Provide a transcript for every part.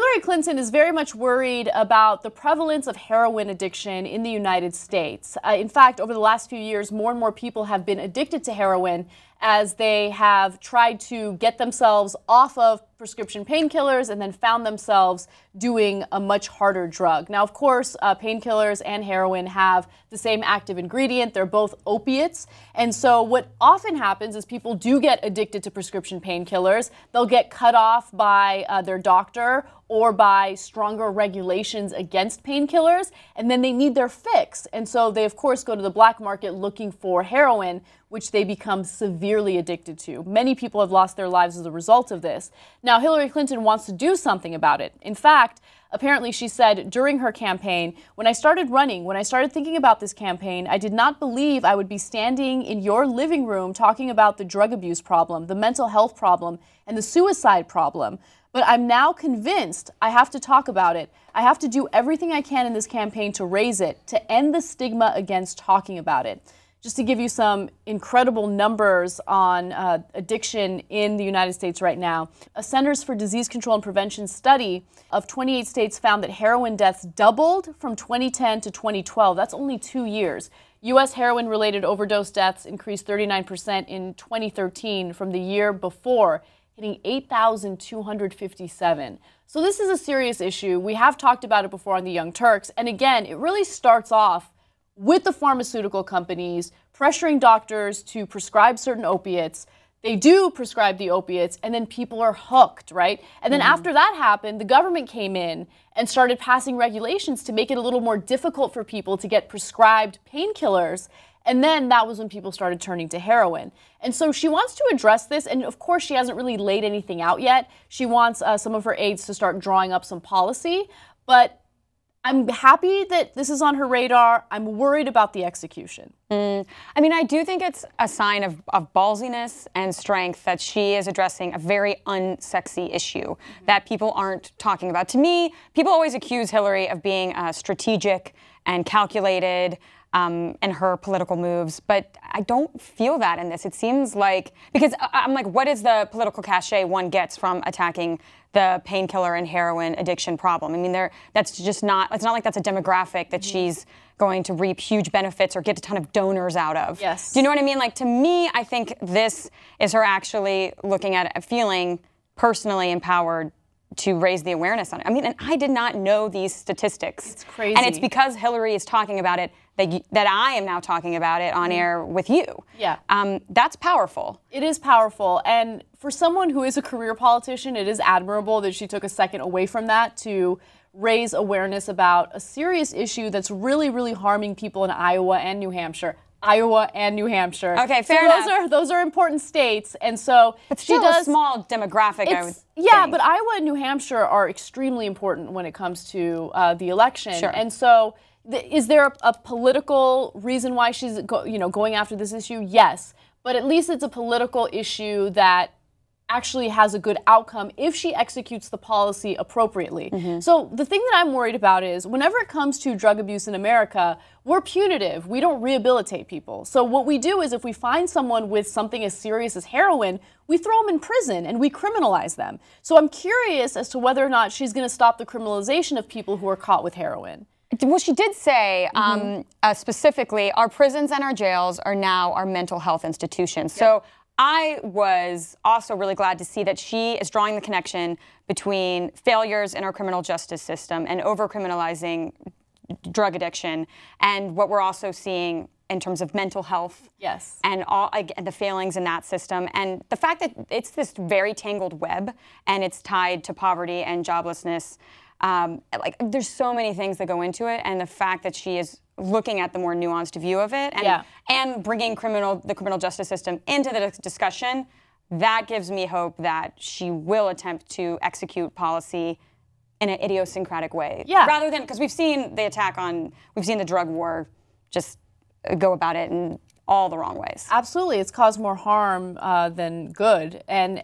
Hillary Clinton is very much worried about the prevalence of heroin addiction in the United States. In fact, over the last few years, more and more people have been addicted to heroin as they have tried to get themselves off of prescription painkillers and then found themselves doing a much harder drug. Now, of course, painkillers and heroin have the same active ingredient. They're both opiates. And so what often happens is people do get addicted to prescription painkillers. They'll get cut off by their doctor or by stronger regulations against painkillers, and then they need their fix. And so they, of course, go to the black market looking for heroin, which they become severely addicted to. Many people have lost their lives as a result of this. Now, Hillary Clinton wants to do something about it. In fact, apparently she said during her campaign, when I started running, when I started thinking about this campaign, I did not believe I would be standing in your living room talking about the drug abuse problem, the mental health problem, and the suicide problem. But I'm now convinced I have to talk about it. I have to do everything I can in this campaign to raise it, to end the stigma against talking about it. Just to give you some incredible numbers on addiction in the United States right now, a Centers for Disease Control and Prevention study of 28 states found that heroin deaths doubled from 2010 to 2012. That's only 2 years. U.S. heroin-related overdose deaths increased 39% in 2013 from the year before, hitting 8,257. So this is a serious issue. We have talked about it before on the Young Turks. And again, it really starts off with the pharmaceutical companies pressuring doctors to prescribe certain opiates. They do prescribe the opiates, and then people are hooked, right? And then after that happened, the government came in and started passing regulations to make it a little more difficult for people to get prescribed painkillers. And then that was when people started turning to heroin. And so she wants to address this, and of course she hasn't really laid anything out yet. She wants some of her aides to start drawing up some policy, but I'm happy that this is on her radar. I'm worried about the execution. I mean, I do think it's a sign of ballsiness and strength that she is addressing a very unsexy issue that people aren't talking about. To me, people always accuse Hillary of being strategic and calculated in her political moves, but I don't feel that in this. It seems like, because I'm like, what is the political cachet one gets from attacking the painkiller and heroin addiction problem? I mean, that's just not, it's not like that's a demographic that she's going to reap huge benefits or get a ton of donors out of. Yes. Do you know what I mean? Like, to me, I think this is her actually looking at it, feeling personally empowered to raise the awareness on it. I mean, and I did not know these statistics. It's crazy. And it's because Hillary is talking about it that I am now talking about it on air with you. Yeah. That's powerful. It is powerful. And for someone who is a career politician, it is admirable that she took a second away from that to raise awareness about a serious issue that's really, really harming people in Iowa and New Hampshire. Iowa and New Hampshire. Okay, fair enough. Those are important states, and so but still she does a small demographic. I would yeah, think. but Iowa and New Hampshire are extremely important when it comes to the election, Sure. and so is there a political reason why she's going after this issue? Yes, but at least it's a political issue that actually has a good outcome if she executes the policy appropriately. So the thing that I'm worried about is whenever it comes to drug abuse in America, we're punitive. We don't rehabilitate people. So what we do is if we find someone with something as serious as heroin, we throw them in prison and we criminalize them. So I'm curious as to whether or not she's going to stop the criminalization of people who are caught with heroin. Well, she did say specifically, our prisons and our jails are now our mental health institutions. Yep. So I was also really glad to see that she is drawing the connection between failures in our criminal justice system and over-criminalizing drug addiction and what we're also seeing in terms of mental health. Yes. And and the failings in that system. And the fact that it's this very tangled web and it's tied to poverty and joblessness. Like, there's so many things that go into it, and the fact that she is looking at the more nuanced view of it and bringing the criminal justice system into the discussion, that gives me hope that she will attempt to execute policy in an idiosyncratic way. Yeah. Rather than, because we've seen the drug war just go about it in all the wrong ways. Absolutely. It's caused more harm than good. And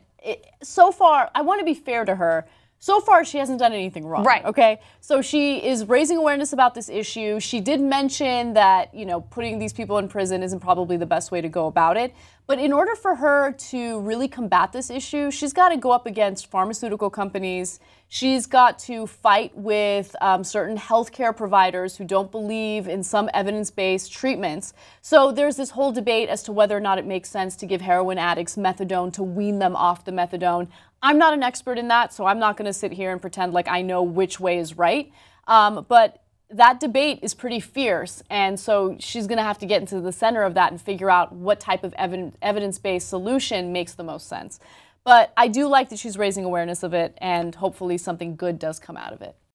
so far, I want to be fair to her. So far, she hasn't done anything wrong. Right. Okay. So she is raising awareness about this issue. She did mention that, putting these people in prison isn't probably the best way to go about it. But in order for her to really combat this issue, she's got to go up against pharmaceutical companies. She's got to fight with certain healthcare providers who don't believe in some evidence-based treatments. So there's this whole debate as to whether or not it makes sense to give heroin addicts methadone to wean them off the methadone. I'm not an expert in that, so I'm not going to sit here and pretend like I know which way is right. But that debate is pretty fierce, and so she's going to have to get into the center of that and figure out what type of evidence-based solution makes the most sense. But I do like that she's raising awareness of it, and hopefully something good does come out of it.